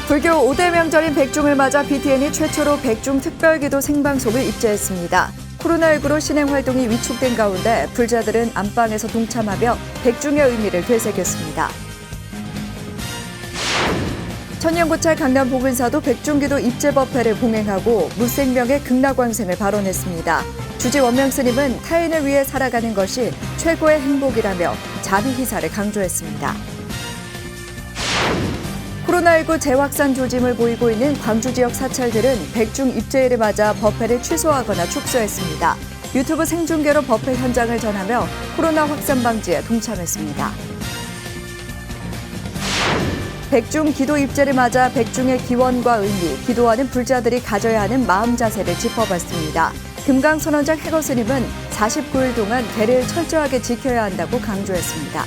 불교 5대 명절인 백중을 맞아 BTN이 최초로 백중 특별기도 생방송을 입재했습니다. 코로나19로 신행 활동이 위축된 가운데 불자들은 안방에서 동참하며 백중의 의미를 되새겼습니다. 천년고찰 강남 봉은사도 백중기도 입재법회를 봉행하고 무생명의 극락왕생을 발언했습니다. 주지 원명 스님은 타인을 위해 살아가는 것이 최고의 행복이라며 자비희사를 강조했습니다. 코로나19 재확산 조짐을 보이고 있는 광주 지역 사찰들은 백중 입제일을 맞아 법회를 취소하거나 축소했습니다. 유튜브 생중계로 법회 현장을 전하며 코로나 확산 방지에 동참했습니다. 백중 기도 입제를 맞아 백중의 기원과 의미, 기도하는 불자들이 가져야 하는 마음 자세를 짚어봤습니다. 금강선원장 해거 스님은 49일 동안 계를 철저하게 지켜야 한다고 강조했습니다.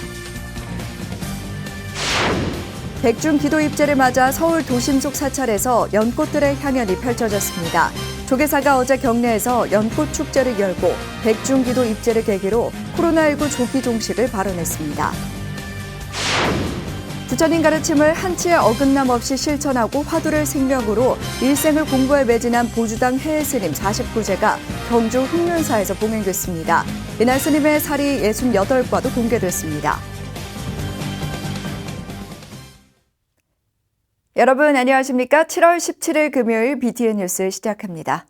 백중 기도 입제를 맞아 서울 도심 속 사찰에서 연꽃들의 향연이 펼쳐졌습니다. 조계사가 어제 경내에서 연꽃 축제를 열고 백중 기도 입제를 계기로 코로나19 조기 종식을 발언했습니다. 부처님 가르침을 한치의 어긋남 없이 실천하고 화두를 생명으로 일생을 공부에 매진한 보주당 해해 스님 49제가 경주 흑륜사에서 봉행됐습니다. 이날 스님의 살이 68과도 공개됐습니다. 여러분 안녕하십니까? 7월 17일 금요일 BTN 뉴스 시작합니다.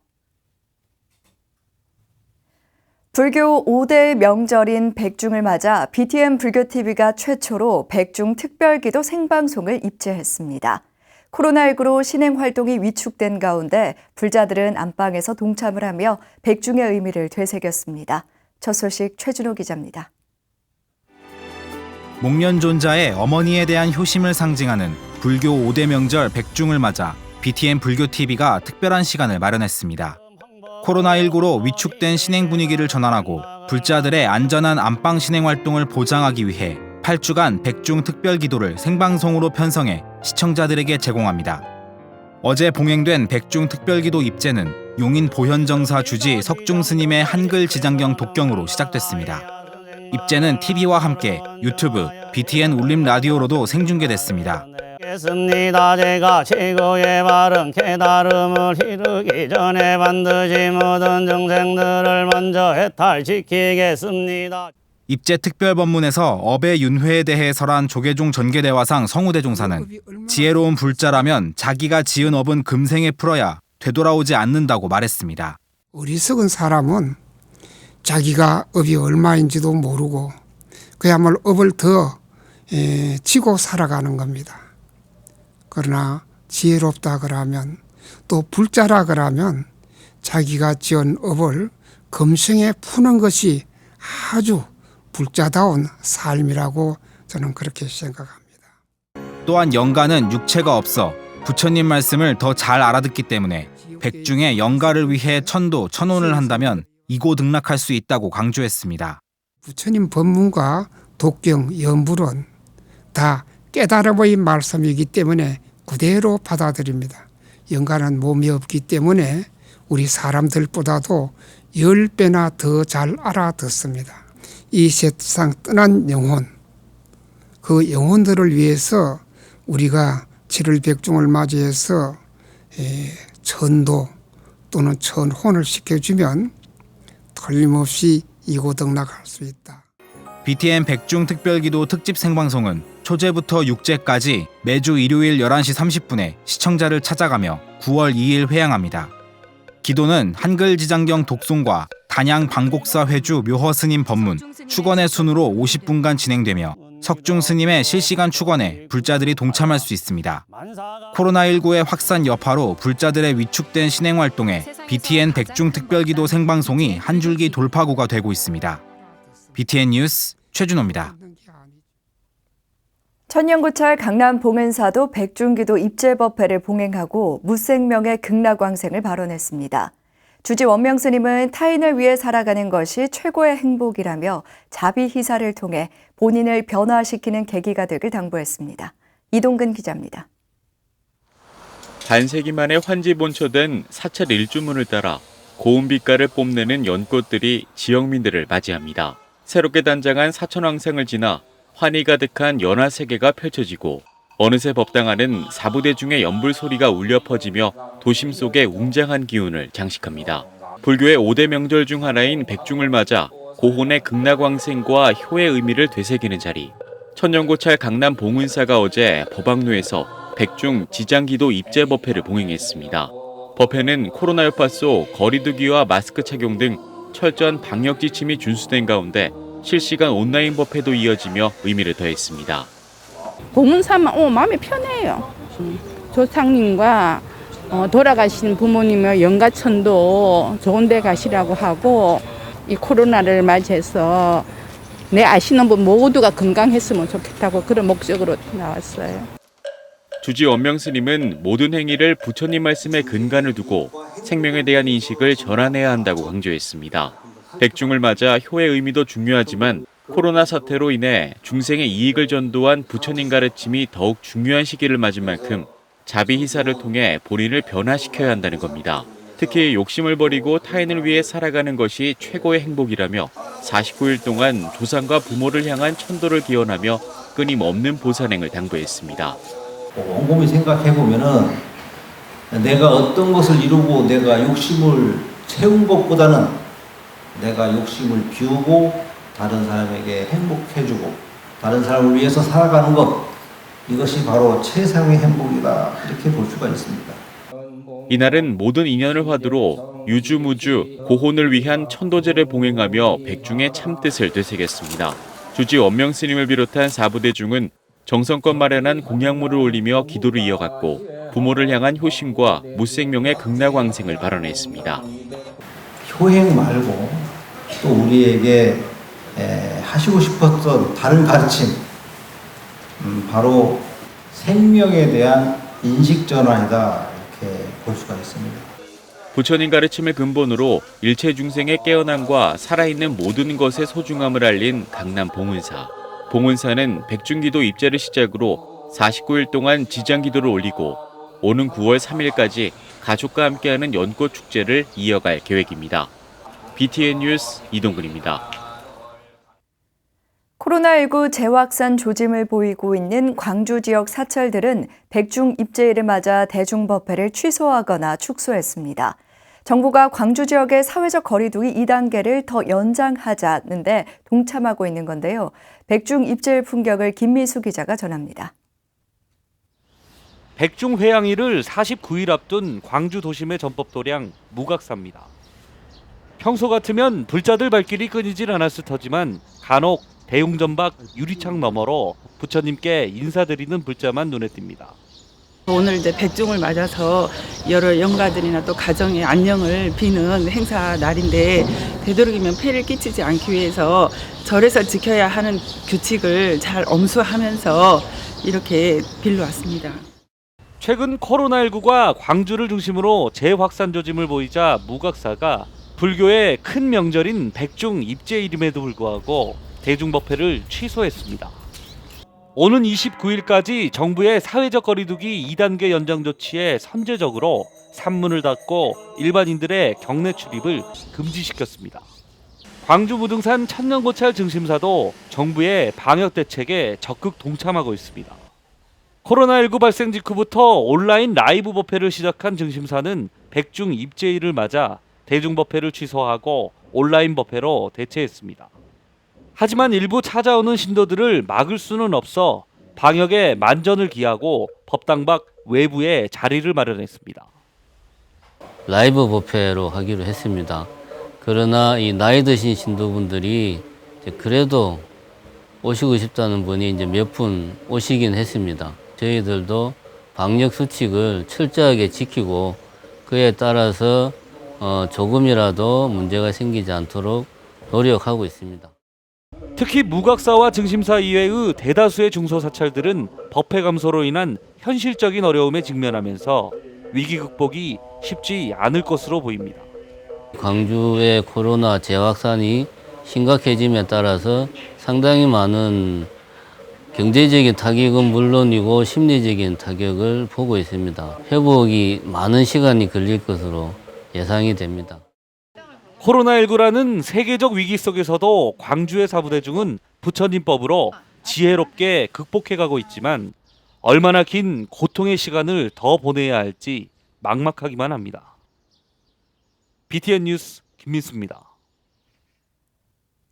불교 5대 명절인 백중을 맞아 BTN 불교TV가 최초로 백중 특별기도 생방송을 입재했습니다. 코로나19로 신행 활동이 위축된 가운데 불자들은 안방에서 동참을 하며 백중의 의미를 되새겼습니다. 첫 소식 최준호 기자입니다. 목련존자의 어머니에 대한 효심을 상징하는 불교 5대 명절 백중을 맞아 BTN 불교TV가 특별한 시간을 마련했습니다. 코로나19로 위축된 신행 분위기를 전환하고 불자들의 안전한 안방 신행 활동을 보장하기 위해 8주간 백중 특별기도를 생방송으로 편성해 시청자들에게 제공합니다. 어제 봉행된 백중 특별기도 입제는 용인 보현정사 주지 석중스님의 한글 지장경 독경으로 시작됐습니다. 입제는 TV와 함께 유튜브, BTN 울림 라디오로도 생중계됐습니다. 제가 최고의 바른 깨달음을 이루기 전에 반드시 모든 정생들을 먼저 해탈시키겠습니다. 입제 특별법문에서 업의 윤회에 대해 설한 조계종 전계대화상 성우대종사는 지혜로운 불자라면 자기가 지은 업은 금생에 풀어야 되돌아오지 않는다고 말했습니다. 어리석은 사람은 자기가 업이 얼마인지도 모르고 그야말로 업을 더 지고 살아가는 겁니다. 그러나 지혜롭다 그러면 또 불자라 그러면 자기가 지은 업을 금생에 푸는 것이 아주 불자다운 삶이라고 저는 그렇게 생각합니다. 또한 영가는 육체가 없어 부처님 말씀을 더 잘 알아듣기 때문에 백중의 영가를 위해 천도 천혼을 한다면 이고등락할 수 있다고 강조했습니다. 부처님 법문과 독경, 연불은 다 깨달음의 말씀이기 때문에 그대로 받아들입니다. 영가는 몸이 없기 때문에 우리 사람들보다도 10배나 더 잘 알아듣습니다. 이 세상 떠난 영혼, 그 영혼들을 위해서 우리가 7월 백중을 맞이해서 천도 또는 천혼을 시켜주면 틀림없이 이고등락할 수 있다. BTN 백중 특별기도 특집 생방송은 초제부터 육제까지 매주 일요일 11시 30분에 시청자를 찾아가며 9월 2일 회양합니다. 기도는 한글 지장경 독송과 단양 방곡사 회주 묘허 스님 법문, 축원의 순으로 50분간 진행되며 석중 스님의 실시간 축원에 불자들이 동참할 수 있습니다. 코로나19의 확산 여파로 불자들의 위축된 신행 활동에 BTN 백중 특별기도 생방송이 한 줄기 돌파구가 되고 있습니다. BTN 뉴스 최준호입니다. 천년고찰 강남 봉은사도 백중기도 입제법회를 봉행하고 무생명의 극락왕생을 발언했습니다. 주지 원명 스님은 타인을 위해 살아가는 것이 최고의 행복이라며 자비희사를 통해 본인을 변화시키는 계기가 되길 당부했습니다. 이동근 기자입니다. 반세기 만에 환지 본초된 사찰 일주문을 따라 고운 빛깔을 뽐내는 연꽃들이 지역민들을 맞이합니다. 새롭게 단장한 사천왕생을 지나 환희 가득한 연화 세계가 펼쳐지고 어느새 법당안은 사부대중의 연불 소리가 울려 퍼지며 도심 속의 웅장한 기운을 장식합니다. 불교의 5대 명절 중 하나인 백중을 맞아 고혼의 극락왕생과 효의 의미를 되새기는 자리. 천년고찰 강남 봉은사가 어제 법왕루에서 백중 지장기도 입제 법회를 봉행했습니다. 법회는 코로나 여파 속 거리두기와 마스크 착용 등 철저한 방역 지침이 준수된 가운데 실시간 온라인 법회도 이어지며 의미를 더했습니다. 봉은사만 오면 마음이 편해요. 조상님과 돌아가신 부모님의 영가천도 좋은 데 가시라고 하고 이 코로나를 맞이해서 내 아시는 분 모두가 건강했으면 좋겠다고 그런 목적으로 나왔어요. 주지 원명 스님은 모든 행위를 부처님 말씀에 근간을 두고 생명에 대한 인식을 전환해야 한다고 강조했습니다. 백중을 맞아 효의 의미도 중요하지만 코로나 사태로 인해 중생의 이익을 전도한 부처님 가르침이 더욱 중요한 시기를 맞은 만큼 자비희사를 통해 본인을 변화시켜야 한다는 겁니다. 특히 욕심을 버리고 타인을 위해 살아가는 것이 최고의 행복이라며 49일 동안 조상과 부모를 향한 천도를 기원하며 끊임없는 보살행을 당부했습니다. 곰곰이 생각해보면은 내가 어떤 것을 이루고 내가 욕심을 채운 것보다는 내가 욕심을 비우고 다른 사람에게 행복해주고 다른 사람을 위해서 살아가는 것, 이것이 바로 최상의 행복이다, 이렇게 볼 수가 있습니다. 이날은 모든 인연을 화두로 유주무주 고혼을 위한 천도제를 봉행하며 백중의 참뜻을 되새겼습니다. 주지 원명 스님을 비롯한 사부대중은 정성껏 마련한 공약물을 올리며 기도를 이어갔고 부모를 향한 효심과 무생명의 극락왕생을 발언했습니다. 효행 말고 또 우리에게 하시고 싶었던 다른 가르침, 바로 생명에 대한 인식 전환이다, 이렇게 볼 수가 있습니다. 부처님 가르침을 근본으로 일체 중생의 깨어남과 살아있는 모든 것의 소중함을 알린 강남 봉은사. 봉은사는 백중기도 입제를 시작으로 49일 동안 지장기도를 올리고 오는 9월 3일까지 가족과 함께하는 연꽃 축제를 이어갈 계획입니다. BTN 뉴스 이동근입니다. 코로나19 재확산 조짐을 보이고 있는 광주 지역 사찰들은 백중 입제일을 맞아 대중법회를 취소하거나 축소했습니다. 정부가 광주 지역의 사회적 거리두기 2단계를 더 연장하자는데 동참하고 있는 건데요. 백중 입제일 풍경을 김미수 기자가 전합니다. 백중 회양일을 49일 앞둔 광주 도심의 전법도량 무각사입니다. 평소 같으면 불자들 발길이 끊이질 않았을 터지만 간혹 대웅전박 유리창 너머로 부처님께 인사드리는 불자만 눈에 띕니다. 오늘 이제 백중을 맞아서 여러 영가들이나 또 가정의 안녕을 비는 행사 날인데 되도록이면 폐를 끼치지 않기 위해서 절에서 지켜야 하는 규칙을 잘 엄수하면서 이렇게 빌러 왔습니다. 최근 코로나19가 광주를 중심으로 재확산 조짐을 보이자 무각사가 불교의 큰 명절인 백중 입제일임에도 불구하고 대중법회를 취소했습니다. 오는 29일까지 정부의 사회적 거리두기 2단계 연장 조치에 선제적으로 산문을 닫고 일반인들의 경내 출입을 금지시켰습니다. 광주 무등산 천년고찰 증심사도 정부의 방역 대책에 적극 동참하고 있습니다. 코로나19 발생 직후부터 온라인 라이브 법회를 시작한 증심사는 백중 입제일을 맞아 대중법회를 취소하고 온라인 법회로 대체했습니다. 하지만 일부 찾아오는 신도들을 막을 수는 없어 방역에 만전을 기하고 법당 밖 외부에 자리를 마련했습니다. 라이브 법회로 하기로 했습니다. 그러나 이 나이 드신 신도분들이 그래도 오시고 싶다는 분이 이제 몇 분 오시긴 했습니다. 저희들도 방역 수칙을 철저하게 지키고 그에 따라서 조금이라도 문제가 생기지 않도록 노력하고 있습니다. 특히 무각사와 증심사 이외의 대다수의 중소사찰들은 법회 감소로 인한 현실적인 어려움에 직면하면서 위기 극복이 쉽지 않을 것으로 보입니다. 광주의 코로나 재확산이 심각해짐에 따라서 상당히 많은 경제적인 타격은 물론이고 심리적인 타격을 보고 있습니다. 회복이 많은 시간이 걸릴 것으로 예상이 됩니다. 코로나19라는 세계적 위기 속에서도 광주의 사부대중은 부처님법으로 지혜롭게 극복해가고 있지만 얼마나 긴 고통의 시간을 더 보내야 할지 막막하기만 합니다. BTN 뉴스 김민수입니다.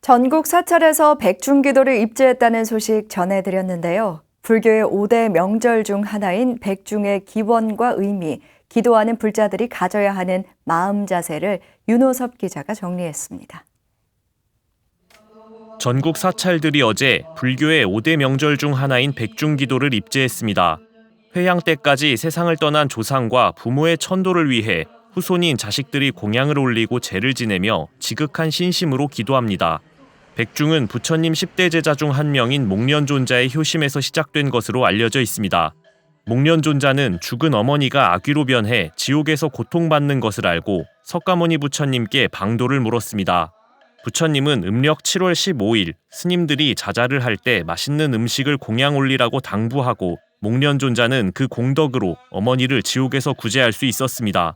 전국 사찰에서 백중기도를 입제했다는 소식 전해드렸는데요. 불교의 5대 명절 중 하나인 백중의 기원과 의미, 기도하는 불자들이 가져야 하는 마음 자세를 윤호섭 기자가 정리했습니다. 전국 사찰들이 어제 불교의 5대 명절 중 하나인 백중기도를 입제했습니다. 회양 때까지 세상을 떠난 조상과 부모의 천도를 위해 후손인 자식들이 공양을 올리고 제를 지내며 지극한 신심으로 기도합니다. 백중은 부처님 10대 제자 중 한 명인 목련존자의 효심에서 시작된 것으로 알려져 있습니다. 목련존자는 죽은 어머니가 아귀로 변해 지옥에서 고통받는 것을 알고 석가모니 부처님께 방도를 물었습니다. 부처님은 음력 7월 15일 스님들이 자자를 할 때 맛있는 음식을 공양 올리라고 당부하고 목련존자는 그 공덕으로 어머니를 지옥에서 구제할 수 있었습니다.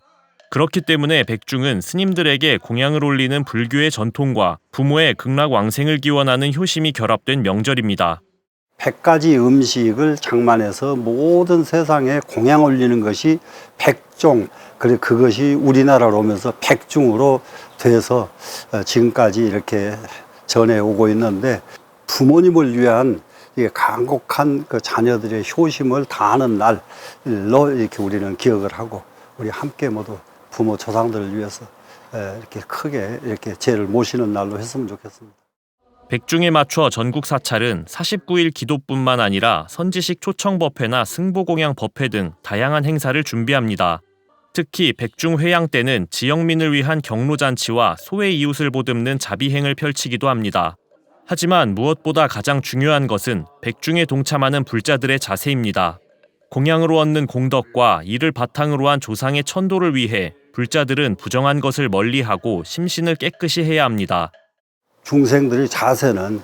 그렇기 때문에 백중은 스님들에게 공양을 올리는 불교의 전통과 부모의 극락왕생을 기원하는 효심이 결합된 명절입니다. 100가지 음식을 장만해서 모든 세상에 공양 올리는 것이 백종, 그리고 그것이 우리나라로 오면서 백중으로 돼서 지금까지 이렇게 전해오고 있는데, 부모님을 위한 간곡한 그 자녀들의 효심을 다하는 날로 이렇게 우리는 기억을 하고, 우리 함께 모두 부모 조상들을 위해서 이렇게 크게 이렇게 제를 모시는 날로 했으면 좋겠습니다. 백중에 맞춰 전국 사찰은 49일 기도뿐만 아니라 선지식 초청법회나 승보공양 법회 등 다양한 행사를 준비합니다. 특히 백중 회양 때는 지역민을 위한 경로잔치와 소외 이웃을 보듬는 자비행을 펼치기도 합니다. 하지만 무엇보다 가장 중요한 것은 백중에 동참하는 불자들의 자세입니다. 공양으로 얻는 공덕과 이를 바탕으로 한 조상의 천도를 위해 불자들은 부정한 것을 멀리하고 심신을 깨끗이 해야 합니다. 중생들의 자세는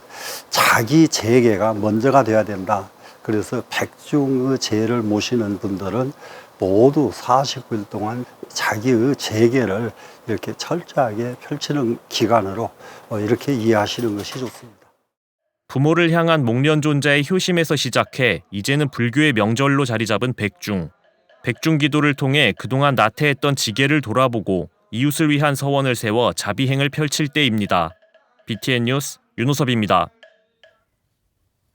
자기 재계가 먼저가 돼야 된다. 그래서 백중의 재를 모시는 분들은 모두 49일 동안 자기의 재계를 이렇게 철저하게 펼치는 기간으로 이렇게 이해하시는 것이 좋습니다. 부모를 향한 목련존자의 효심에서 시작해 이제는 불교의 명절로 자리 잡은 백중. 백중기도를 통해 그동안 나태했던 지계를 돌아보고 이웃을 위한 서원을 세워 자비행을 펼칠 때입니다. BTN 뉴스 윤호섭입니다.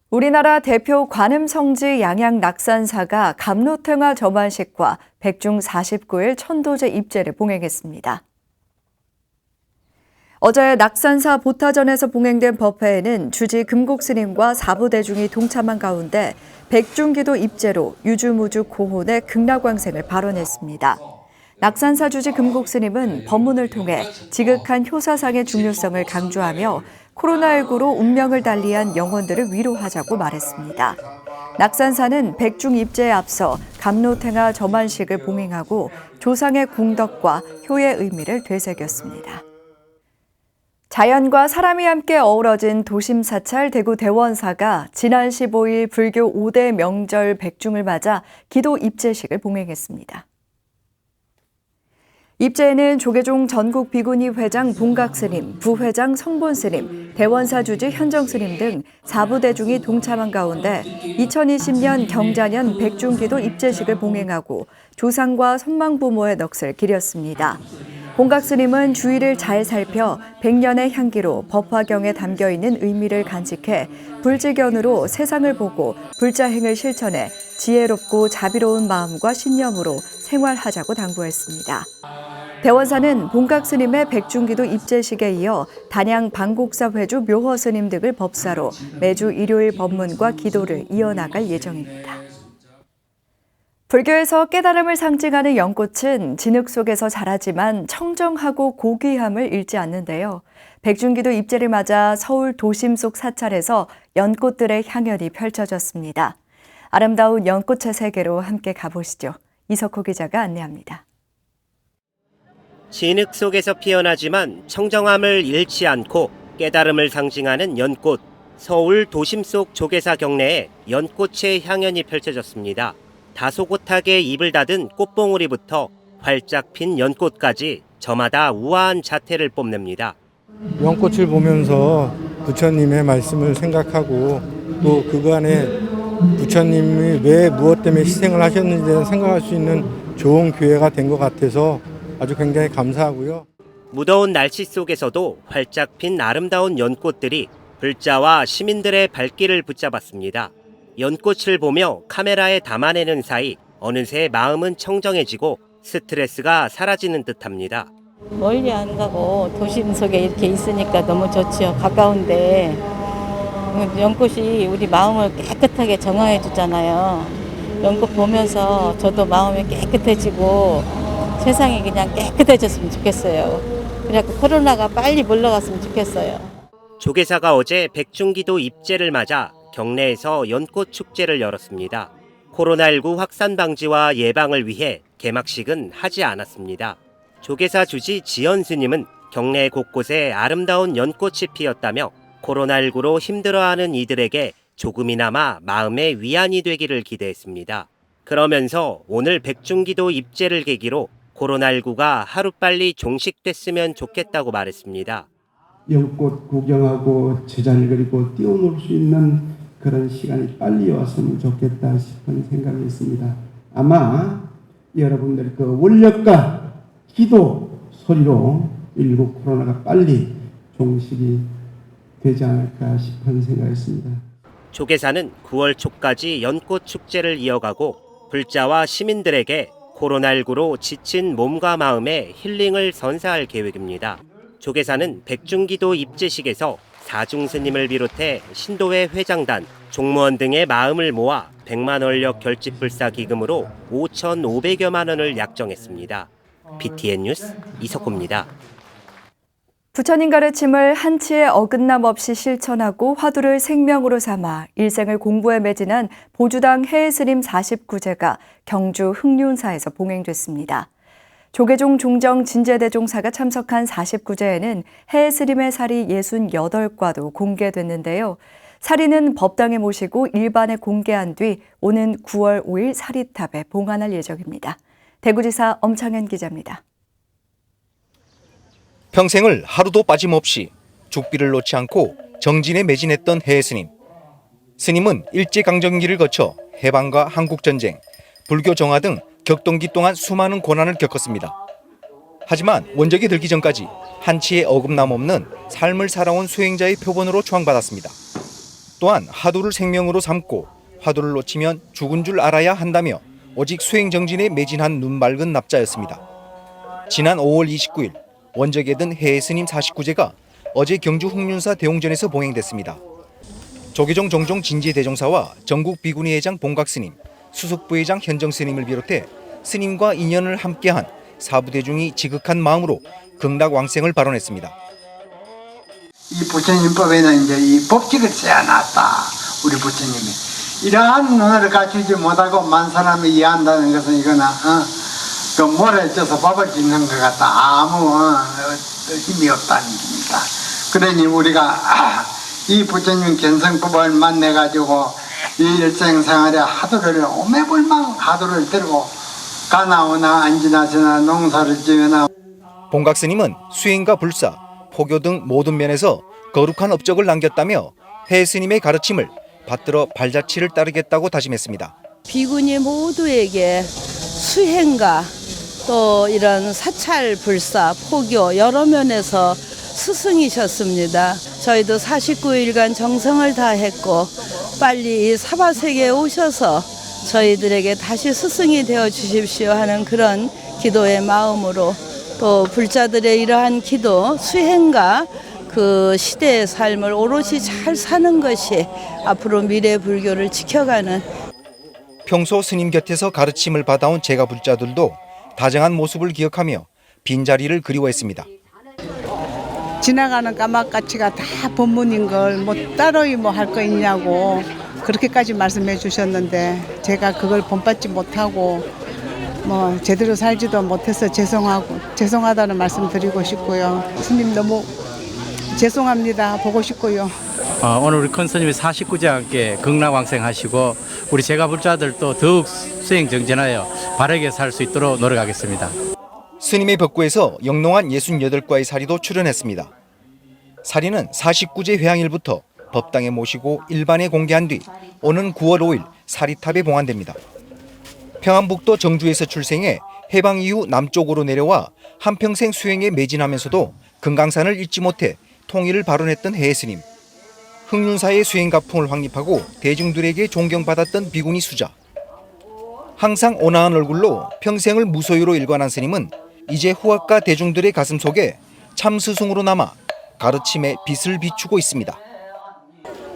우리나라 대표 관음성지 양양 낙산사가 감로탱화 점안식과 백중 49일 천도제 입제를 봉행했습니다. 어제 낙산사 보타전에서 봉행된 법회에는 주지 금곡스님과 사부대중이 동참한 가운데 백중기도 입제로 유주무주 고혼의 극락왕생을 발언했습니다. 낙산사 주지 금곡스님은 법문을 통해 지극한 효사상의 중요성을 강조하며 코로나19로 운명을 달리한 영혼들을 위로하자고 말했습니다. 낙산사는 백중 입제에 앞서 감로탱화 점안식을 봉행하고 조상의 공덕과 효의 의미를 되새겼습니다. 자연과 사람이 함께 어우러진 도심사찰 대구 대원사가 지난 15일 불교 5대 명절 백중을 맞아 기도 입제식을 봉행했습니다. 입제에는 조계종 전국 비구니 회장 봉각스님, 부회장 성본스님, 대원사 주지 현정스님 등 4부대중이 동참한 가운데 2020년 경자년 백중기도 입제식을 봉행하고 조상과 선망부모의 넋을 기렸습니다. 봉각스님은 주의를 잘 살펴 백년의 향기로 법화경에 담겨있는 의미를 간직해 불지견으로 세상을 보고 불자행을 실천해 지혜롭고 자비로운 마음과 신념으로 생활하자고 당부했습니다. 대원사는 봉각스님의 백중기도 입제식에 이어 단양 방곡사 회주 묘허스님 등을 법사로 매주 일요일 법문과 기도를 이어나갈 예정입니다. 불교에서 깨달음을 상징하는 연꽃은 진흙 속에서 자라지만 청정하고 고귀함을 잃지 않는데요. 백중기도 입제를 맞아 서울 도심 속 사찰에서 연꽃들의 향연이 펼쳐졌습니다. 아름다운 연꽃의 세계로 함께 가보시죠. 이석호 기자가 안내합니다. 진흙 속에서 피어나지만 청정함을 잃지 않고 깨달음을 상징하는 연꽃. 서울 도심 속 조계사 경내에 연꽃의 향연이 펼쳐졌습니다. 다소곳하게 잎을 닫은 꽃봉오리부터 활짝 핀 연꽃까지 저마다 우아한 자태를 뽐냅니다. 연꽃을 보면서 부처님의 말씀을 생각하고 또 그간의 부처님이 왜 무엇 때문에 희생을 하셨는지에 대한 생각할 수 있는 좋은 기회가 된 것 같아서 아주 굉장히 감사하고요. 무더운 날씨 속에서도 활짝 핀 아름다운 연꽃들이 불자와 시민들의 발길을 붙잡았습니다. 연꽃을 보며 카메라에 담아내는 사이 어느새 마음은 청정해지고 스트레스가 사라지는 듯합니다. 멀리 안 가고 도심 속에 이렇게 있으니까 너무 좋죠. 가까운데 연꽃이 우리 마음을 깨끗하게 정화해 주잖아요. 연꽃 보면서 저도 마음이 깨끗해지고 세상이 그냥 깨끗해졌으면 좋겠어요. 그래서 코로나가 빨리 물러갔으면 좋겠어요. 조계사가 어제 백중기도 입제를 맞아 경내에서 연꽃 축제를 열었습니다. 코로나19 확산 방지와 예방을 위해 개막식은 하지 않았습니다. 조계사 주지 지연 스님은 경내 곳곳에 아름다운 연꽃이 피었다며 코로나19로 힘들어하는 이들에게 조금이나마 마음의 위안이 되기를 기대했습니다. 그러면서 오늘 백중기도 입제를 계기로 코로나19가 하루빨리 종식됐으면 좋겠다고 말했습니다. 연꽃 구경하고 제자리 그리고 뛰어놀 수 있는 그런 시간이 빨리 왔으면 좋겠다 싶은 생각이 있습니다. 아마 여러분들 그 원력과 기도 소리로 19 코로나가 빨리 종식이 되지 않을까 싶은 생각이 있습니다. 조계사는 9월 초까지 연꽃 축제를 이어가고 불자와 시민들에게 코로나19로 지친 몸과 마음의 힐링을 선사할 계획입니다. 조계사는 백중기도 입제식에서 사중 스님을 비롯해 신도회 회장단, 종무원 등의 마음을 모아 100만 원력 결집불사 기금으로 5,500여만 원을 약정했습니다. BTN 뉴스 이석호입니다. 부처님 가르침을 한치의 어긋남 없이 실천하고 화두를 생명으로 삼아 일생을 공부에 매진한 보주당 해외스님 49제가 경주 흑륜사에서 봉행됐습니다. 조계종 종정 진제대종사가 참석한 49제에는 해외스님의 사리 68과도 공개됐는데요. 사리는 법당에 모시고 일반에 공개한 뒤 오는 9월 5일 사리탑에 봉안할 예정입니다. 대구지사 엄창현 기자입니다. 평생을 하루도 빠짐없이 죽비를 놓지 않고 정진에 매진했던 해스님. 스님은 일제강점기를 거쳐 해방과 한국전쟁, 불교 정화 등 격동기 동안 수많은 고난을 겪었습니다. 하지만 원적이 들기 전까지 한치의 어긋남 없는 삶을 살아온 수행자의 표본으로 추앙받았습니다. 또한 하두를 생명으로 삼고 화두를 놓치면 죽은 줄 알아야 한다며 오직 수행정진에 매진한 눈맑은 납자였습니다. 지난 5월 29일 원적에 든 해스님 49제가 어제 경주 흑륜사 대웅전에서 봉행됐습니다. 조계종 종종 진제대종사와 전국 비구니회장 봉각스님, 수석부회장 현정스님을 비롯해 스님과 인연을 함께한 사부대중이 지극한 마음으로 극락왕생을 발언했습니다. 이 부처님법에는 이제 이 법칙을 세워놨다. 우리 부처님이 이러한 눈을 갖추지 못하고 만 사람이 이해한다는 것은 이거나 그 모래 쪄서 밥을 짓는 것 같다. 아무 힘이 없다는 겁니다. 그러니 우리가 이 부처님 견성법을 만나가지고 이 일생생활에 하두를 오매불망 하두를 들고 가나오나 안지나서나 농사를 지으나. 봉각스님은 수행과 불사, 포교 등 모든 면에서 거룩한 업적을 남겼다며 해스님의 가르침을 받들어 발자취를 따르겠다고 다짐했습니다. 비구니 모두에게 수행과 또 이런 사찰, 불사, 포교 여러 면에서 스승이셨습니다. 저희도 49일간 정성을 다했고 빨리 이 사바세계에 오셔서 저희들에게 다시 스승이 되어 주십시오 하는 그런 기도의 마음으로 또 불자들의 이러한 기도, 수행과 그 시대의 삶을 오롯이 잘 사는 것이 앞으로 미래 불교를 지켜가는. 평소 스님 곁에서 가르침을 받아온 제가 불자들도 다정한 모습을 기억하며 빈자리를 그리워했습니다. 지나가는 까마까치가 다 법문인 걸 뭐 따로이 뭐 할 거 있냐고 그렇게까지 말씀해 주셨는데 제가 그걸 본받지 못하고 뭐 제대로 살지도 못해서 죄송하다는 말씀 드리고 싶고요. 스님 너무 죄송합니다. 보고 싶고요. 오늘 우리 큰 스님이 49제와 함께 극락왕생하시고 우리 제가 불자들도 더욱 수행 정진하여 바르게 살 수 있도록 노력하겠습니다. 스님의 벽구에서 영롱한 68과의 사리도 출연했습니다. 사리는 49제 회향일부터 법당에 모시고 일반에 공개한 뒤 오는 9월 5일 사리탑에 봉안됩니다. 평안북도 정주에서 출생해 해방 이후 남쪽으로 내려와 한평생 수행에 매진하면서도 금강산을 잊지 못해 통일을 발언했던 해스님. 흥륜사의 수행가풍을 확립하고 대중들에게 존경받았던 비구니 수자. 항상 온화한 얼굴로 평생을 무소유로 일관한 스님은 이제 후학과 대중들의 가슴 속에 참 스승으로 남아 가르침의 빛을 비추고 있습니다.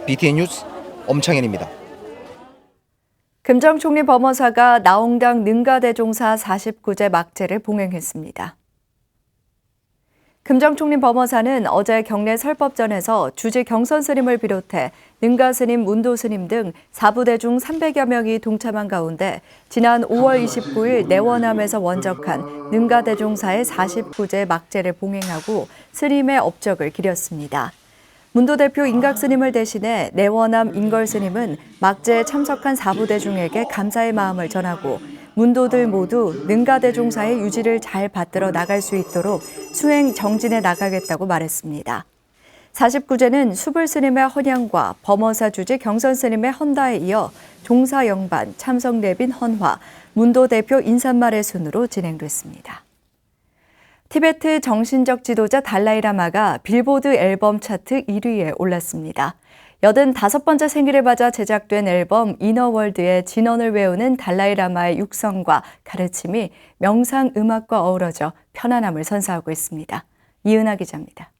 BTN 뉴스 엄창현입니다. 금정 총리 범어사가 나홍당 능가대종사 49제 막제를 봉행했습니다. 금정 총리 범어사는 어제 경례 설법전에서 주지 경선 스님을 비롯해 능가 스님, 문도 스님 등 4부대 중 300여 명이 동참한 가운데 지난 5월 29일 내원암에서 원적한 능가대종사의 49제 막제를 봉행하고 스님의 업적을 기렸습니다. 문도 대표 인각 스님을 대신해 내원암 인걸 스님은 막제에 참석한 4부대 중에게 감사의 마음을 전하고 문도들 모두 능가대종사의 유지를 잘 받들어 나갈 수 있도록 수행 정진해 나가겠다고 말했습니다. 49제는 수불 스님의 헌양과 범어사 주지 경선 스님의 헌다에 이어 종사 영반, 참석 내빈 헌화, 문도 대표 인사말의 순으로 진행됐습니다. 티베트 정신적 지도자 달라이라마가 빌보드 앨범 차트 1위에 올랐습니다. 85번째 생일을 맞아 제작된 앨범 이너월드의 진언을 외우는 달라이라마의 육성과 가르침이 명상 음악과 어우러져 편안함을 선사하고 있습니다. 이은하 기자입니다.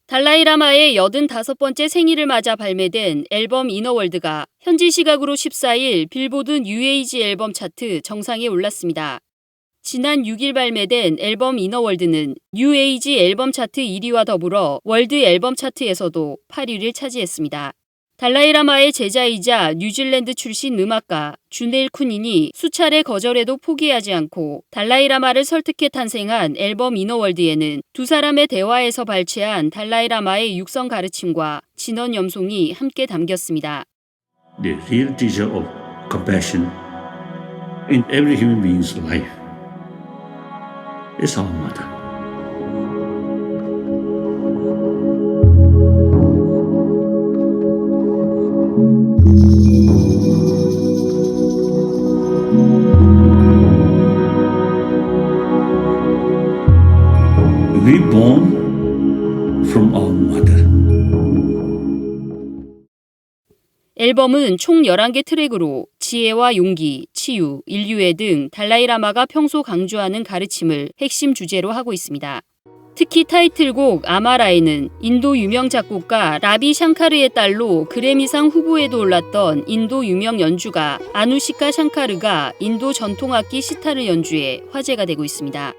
달라이라마의 85번째 생일을 맞아 발매된 앨범 이너월드가 현지 시각으로 14일 빌보드 뉴에이지 앨범 차트 정상에 올랐습니다. 지난 6일 발매된 앨범 이너월드는 뉴에이지 앨범 차트 1위와 더불어 월드 앨범 차트에서도 8위를 차지했습니다. 달라이라마의 제자이자 뉴질랜드 출신 음악가 주네일 쿠닌이 수차례 거절해도 포기하지 않고 달라이라마를 설득해 탄생한 앨범 이너월드에는 두 사람의 대화에서 발췌한 달라이라마의 육성 가르침과 진언 염송이 함께 담겼습니다. The real teacher of compassion in every human being's life is our mother. We born from our mother. 앨범은 총 11개 트랙으로 지혜와 용기, 치유, 인류애 등 달라이라마가 평소 강조하는 가르침을 핵심 주제로 하고 있습니다. 특히 타이틀곡 아마라에는 인도 유명 작곡가 라비 샹카르의 딸로 그래미상 후보에도 올랐던 인도 유명 연주가 아누시카 샹카르가 인도 전통악기 시타를 연주해 화제가 되고 있습니다.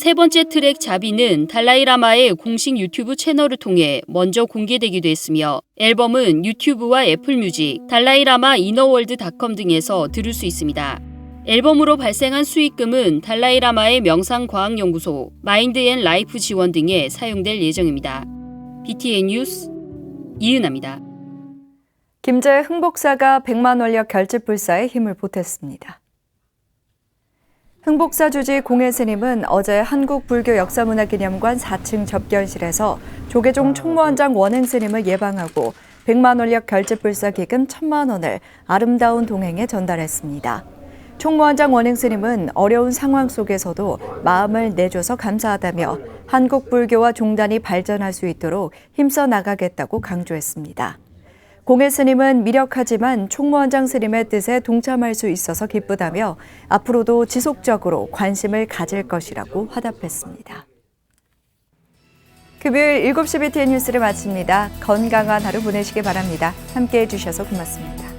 세 번째 트랙 자비는 달라이라마의 공식 유튜브 채널을 통해 먼저 공개되기도 했으며 앨범은 유튜브와 애플뮤직, 달라이라마 이너월드.com 등에서 들을 수 있습니다. 앨범으로 발생한 수익금은 달라이라마의 명상과학연구소, 마인드앤라이프 지원 등에 사용될 예정입니다. BTN 뉴스 이은하입니다. 김제 흥복사가 100만 원력 결집불사에 힘을 보탰습니다. 흥복사 주지 공예 스님은 어제 한국불교역사문화기념관 4층 접견실에서 조계종 총무원장 원행 스님을 예방하고 100만 원력 결집불사 기금 1,000만 원을 아름다운 동행에 전달했습니다. 총무원장 원행 스님은 어려운 상황 속에서도 마음을 내줘서 감사하다며 한국불교와 종단이 발전할 수 있도록 힘써 나가겠다고 강조했습니다. 공예 스님은 미력하지만 총무원장 스님의 뜻에 동참할 수 있어서 기쁘다며 앞으로도 지속적으로 관심을 가질 것이라고 화답했습니다. 금요일 7시 BTN 뉴스를 마칩니다. 건강한 하루 보내시기 바랍니다. 함께해 주셔서 고맙습니다.